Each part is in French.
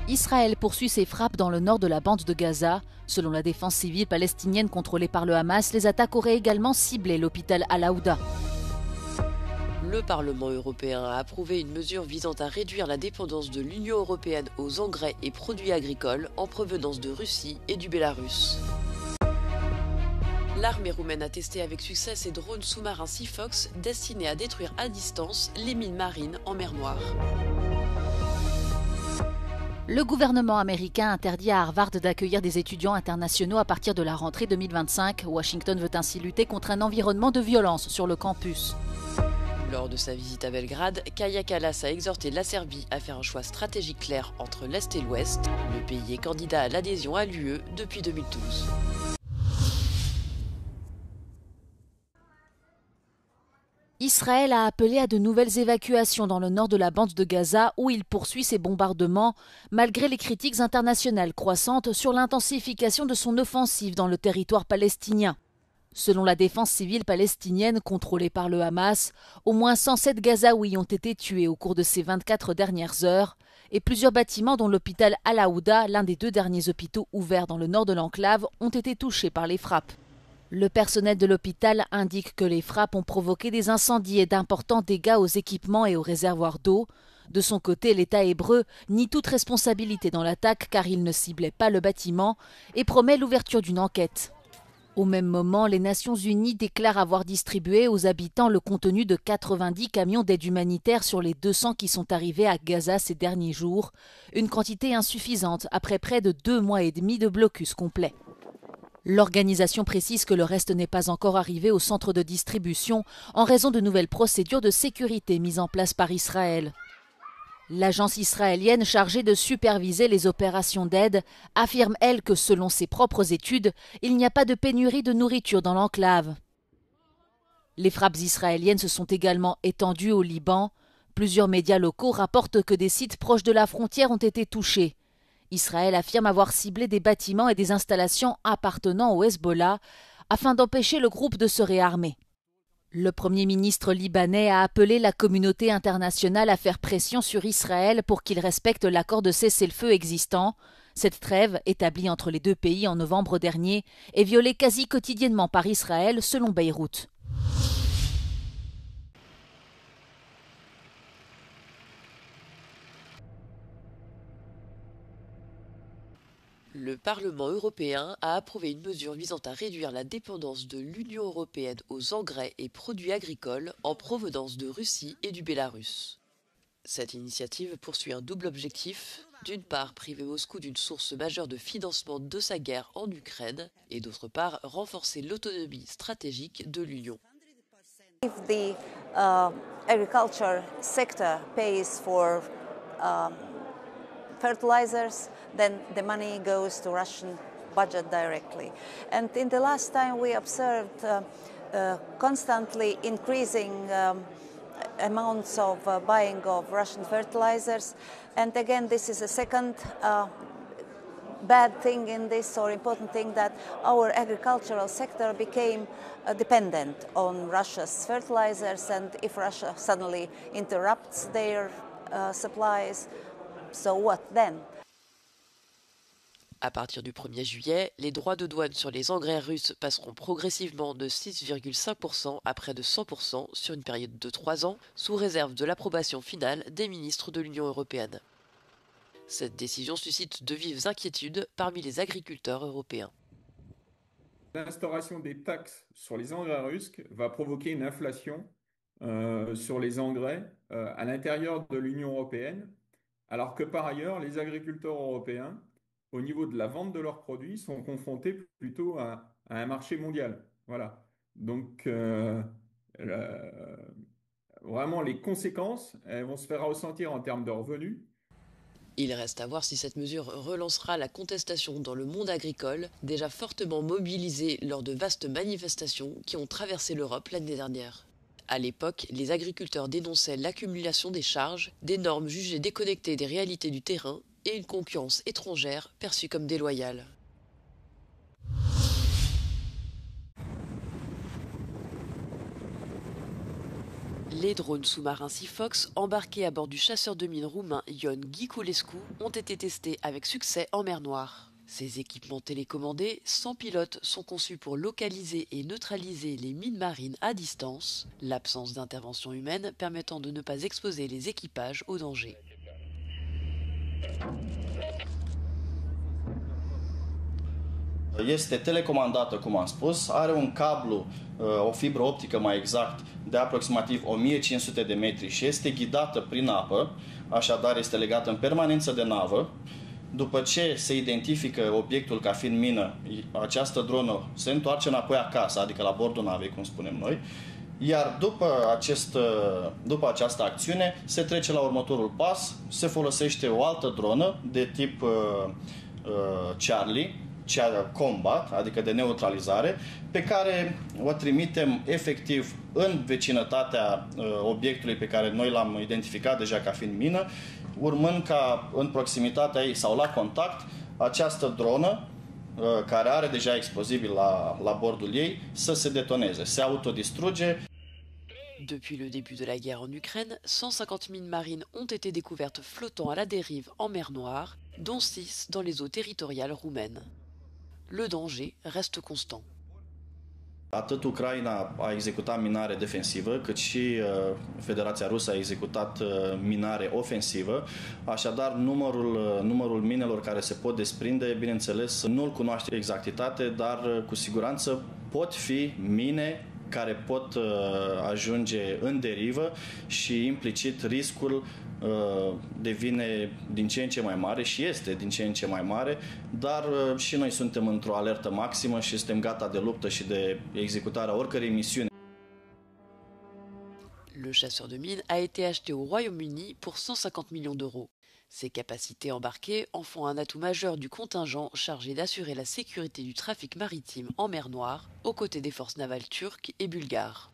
Israël poursuit ses frappes dans le nord de la bande de Gaza. Selon la défense civile palestinienne contrôlée par le Hamas, les attaques auraient également ciblé l'hôpital Al-Aouda. Le Parlement européen a approuvé une mesure visant à réduire la dépendance de l'Union européenne aux engrais et produits agricoles en provenance de Russie et du Bélarus. L'armée roumaine a testé avec succès ses drones sous-marins Seafox destinés à détruire à distance les mines marines en mer Noire. Le gouvernement américain interdit à Harvard d'accueillir des étudiants internationaux à partir de la rentrée 2025. Washington veut ainsi lutter contre un environnement de violence sur le campus. Lors de sa visite à Belgrade, Kaja Kallas a exhorté la Serbie à faire un choix stratégique clair entre l'Est et l'Ouest. Le pays est candidat à l'adhésion à l'UE depuis 2012. Israël a appelé à de nouvelles évacuations dans le nord de la bande de Gaza où il poursuit ses bombardements, malgré les critiques internationales croissantes sur l'intensification de son offensive dans le territoire palestinien. Selon la défense civile palestinienne contrôlée par le Hamas, au moins 107 Gazaouis ont été tués au cours de ces 24 dernières heures et plusieurs bâtiments dont l'hôpital Al-Aouda, l'un des 2 derniers hôpitaux ouverts dans le nord de l'enclave, ont été touchés par les frappes. Le personnel de l'hôpital indique que les frappes ont provoqué des incendies et d'importants dégâts aux équipements et aux réservoirs d'eau. De son côté, l'État hébreu nie toute responsabilité dans l'attaque car il ne ciblait pas le bâtiment et promet l'ouverture d'une enquête. Au même moment, les Nations Unies déclarent avoir distribué aux habitants le contenu de 90 camions d'aide humanitaire sur les 200 qui sont arrivés à Gaza ces derniers jours, une quantité insuffisante après près de 2 mois et demi de blocus complet. L'organisation précise que le reste n'est pas encore arrivé au centre de distribution en raison de nouvelles procédures de sécurité mises en place par Israël. L'agence israélienne chargée de superviser les opérations d'aide affirme, elle, que selon ses propres études, il n'y a pas de pénurie de nourriture dans l'enclave. Les frappes israéliennes se sont également étendues au Liban. Plusieurs médias locaux rapportent que des sites proches de la frontière ont été touchés. Israël affirme avoir ciblé des bâtiments et des installations appartenant au Hezbollah afin d'empêcher le groupe de se réarmer. Le Premier ministre libanais a appelé la communauté internationale à faire pression sur Israël pour qu'il respecte l'accord de cessez-le-feu existant. Cette trêve, établie entre les 2 pays en novembre dernier, est violée quasi quotidiennement par Israël, selon Beyrouth. Le Parlement européen a approuvé une mesure visant à réduire la dépendance de l'Union européenne aux engrais et produits agricoles en provenance de Russie et du Bélarus. Cette initiative poursuit un double objectif, d'une part priver Moscou d'une source majeure de financement de sa guerre en Ukraine et d'autre part renforcer l'autonomie stratégique de l'Union. If the agriculture sector pays for fertilizers, then the money goes to Russian budget directly. And in the last time we observed constantly increasing amounts of buying of Russian fertilizers. And again, this is a second bad thing in this, or important thing, that our agricultural sector became dependent on Russia's fertilizers, and if Russia suddenly interrupts their supplies, so what then? À partir du 1er juillet, les droits de douane sur les engrais russes passeront progressivement de 6,5% à près de 100% sur une période de 3 ans, sous réserve de l'approbation finale des ministres de l'Union européenne. Cette décision suscite de vives inquiétudes parmi les agriculteurs européens. L'instauration des taxes sur les engrais russes va provoquer une inflation sur les engrais à l'intérieur de l'Union européenne, alors que par ailleurs, les agriculteurs européens, au niveau de la vente de leurs produits, sont confrontés plutôt à un marché mondial. Voilà. Donc, vraiment, les conséquences, elles vont se faire ressentir en termes de revenus. Il reste à voir si cette mesure relancera la contestation dans le monde agricole, déjà fortement mobilisé lors de vastes manifestations qui ont traversé l'Europe l'année dernière. À l'époque, les agriculteurs dénonçaient l'accumulation des charges, des normes jugées déconnectées des réalités du terrain et une concurrence étrangère perçue comme déloyale. Les drones sous-marins Sifox, embarqués à bord du chasseur de mines roumain Ion Ghiculescu, ont été testés avec succès en mer Noire. Ces équipements télécommandés, sans pilote, sont conçus pour localiser et neutraliser les mines marines à distance, l'absence d'intervention humaine permettant de ne pas exposer les équipages au danger. Este telecomandată, cum am spus, are un cablu, o fibră optică mai exact, de aproximativ 1500 de metri și este ghidată prin apă, așadar este legată în permanență de navă. După ce se identifică obiectul ca fiind mină, această dronă se întoarce înapoi acasă, adică la bordul navei, cum spunem noi, iar după această acțiune se trece la următorul pas, se folosește o altă dronă de tip Charlie, combat, adică de neutralizare, pe care o trimitem efectiv în vecinătatea obiectului pe care noi l-am identificat deja ca fiind mină, urmând ca în proximitatea ei sau la contact această dronă, care are deja explozibil la bordul ei, să se detoneze, se autodistruge. Depuis le début de la guerre en Ukraine, 150 mines marines ont été découvertes flottant à la dérive en mer Noire, dont 6 dans les eaux territoriales roumaines. Le danger reste constant. Atât Ucraina a executat minare defensivă, cât și Federația Rusă a executat minare ofensivă. Așadar, numărul minelor care se pot desprinde, bineînțeles, nu-l cunoaște exactitate, dar cu siguranță pot fi mine care pot ajunge în derivă și implicit riscul devine din ce în ce mai mare și este din ce în ce mai mare, dar și noi suntem într-o alertă maximă și suntem gata de luptă și de executarea oricărei misiuni. Le chasseur de mines a été acheté au Royaume-Uni pour 150 millions d'euros. Ses capacités embarquées en font un atout majeur du contingent chargé d'assurer la sécurité du trafic maritime en mer Noire, aux côtés des forces navales turques et bulgares.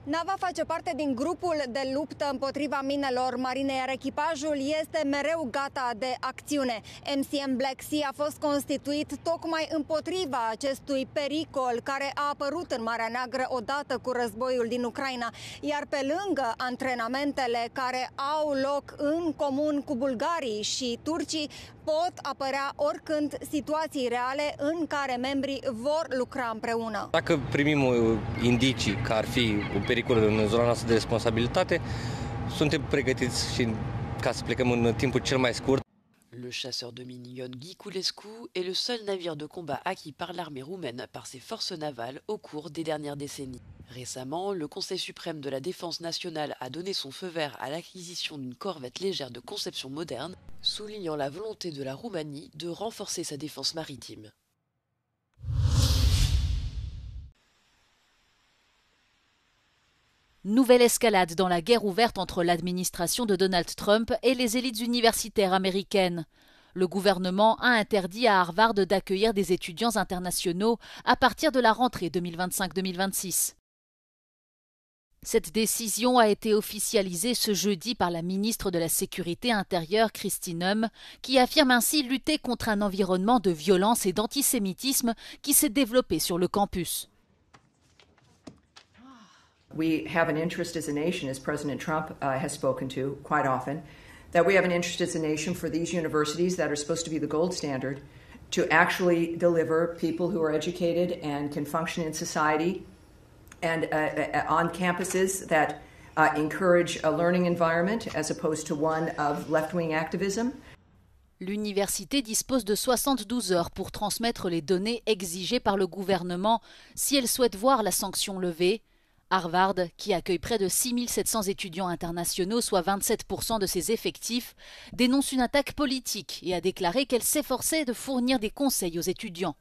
Nava face parte din grupul de luptă împotriva minelor marine, iar echipajul este mereu gata de acțiune. MCM Black Sea a fost constituit tocmai împotriva acestui pericol care a apărut în Marea Neagră odată cu războiul din Ucraina. Iar pe lângă antrenamentele care au loc în comun cu bulgarii și turcii, pot apărea oricând situații reale în care membrii vor lucra împreună. Dacă primim indicii că ar fi un pericol în zona noastră de responsabilitate, suntem pregătiți și ca să plecăm în timpul cel mai scurt. Le chasseur de mines Ion Ghiculescu est le seul navire de combat acquis par l'armée roumaine par ses forces navales au cours des dernières décennies. Récemment, le Conseil suprême de la défense nationale a donné son feu vert à l'acquisition d'une corvette légère de conception moderne, soulignant la volonté de la Roumanie de renforcer sa défense maritime. Nouvelle escalade dans la guerre ouverte entre l'administration de Donald Trump et les élites universitaires américaines. Le gouvernement a interdit à Harvard d'accueillir des étudiants internationaux à partir de la rentrée 2025-2026. Cette décision a été officialisée ce jeudi par la ministre de la Sécurité intérieure, Kristi Noem, qui affirme ainsi lutter contre un environnement de violence et d'antisémitisme qui s'est développé sur le campus. We have an interest as a nation, as President Trump has spoken to quite often, that we have an interest as a nation for these universities that are supposed to be the gold standard to actually deliver people who are educated and can function in society and on campuses that encourage a learning environment as opposed to one of left-wing activism. L'université dispose de 72 heures pour transmettre les données exigées par le gouvernement si elle souhaite voir la sanction levée. Harvard, qui accueille près de 6700 étudiants internationaux, soit 27% de ses effectifs, dénonce une attaque politique et a déclaré qu'elle s'efforçait de fournir des conseils aux étudiants.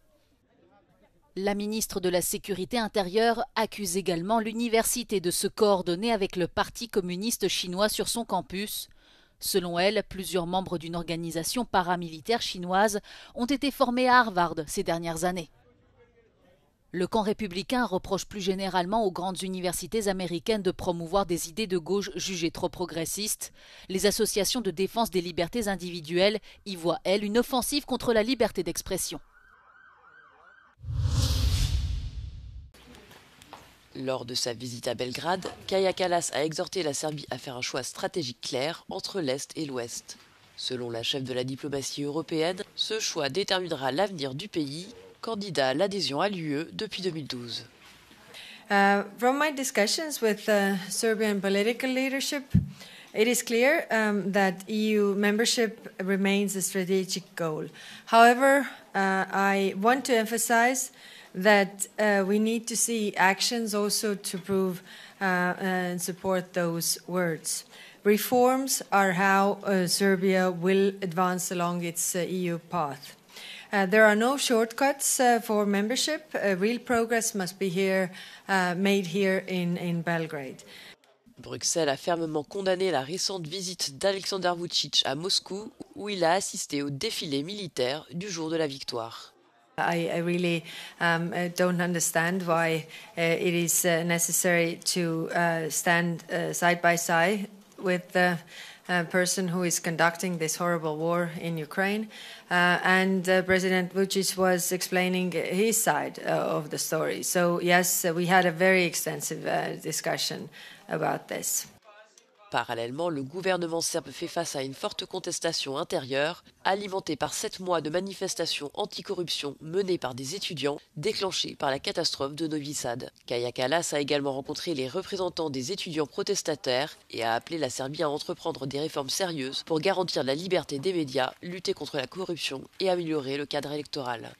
La ministre de la Sécurité intérieure accuse également l'université de se coordonner avec le Parti communiste chinois sur son campus. Selon elle, plusieurs membres d'une organisation paramilitaire chinoise ont été formés à Harvard ces dernières années. Le camp républicain reproche plus généralement aux grandes universités américaines de promouvoir des idées de gauche jugées trop progressistes. Les associations de défense des libertés individuelles y voient, elles, une offensive contre la liberté d'expression. Lors de sa visite à Belgrade, Kaja Kallas a exhorté la Serbie à faire un choix stratégique clair entre l'Est et l'Ouest. Selon la chef de la diplomatie européenne, ce choix déterminera l'avenir du pays, candidat à l'adhésion à l'UE depuis 2012. From my discussions with Serbian political leadership, it is clear that EU membership remains a strategic goal. However, I want to emphasize that we need to see actions also to prove and support those words. Reforms are how Serbia will advance along its EU path. There are no shortcuts for membership. Real progress must be made here in Belgrade. Bruxelles a fermement condamné la récente visite d'Alexander Vučić à Moscou, où il a assisté au défilé militaire du jour de la victoire. I really don't understand why it is necessary to stand side by side with the person who is conducting this horrible war in Ukraine. And President Vučić was explaining his side of the story. So, yes, we had a very extensive discussion about this. Parallèlement, le gouvernement serbe fait face à une forte contestation intérieure, alimentée par 7 mois de manifestations anticorruption menées par des étudiants, déclenchées par la catastrophe de Novi Sad. Kaja Kallas a également rencontré les représentants des étudiants protestataires et a appelé la Serbie à entreprendre des réformes sérieuses pour garantir la liberté des médias, lutter contre la corruption et améliorer le cadre électoral.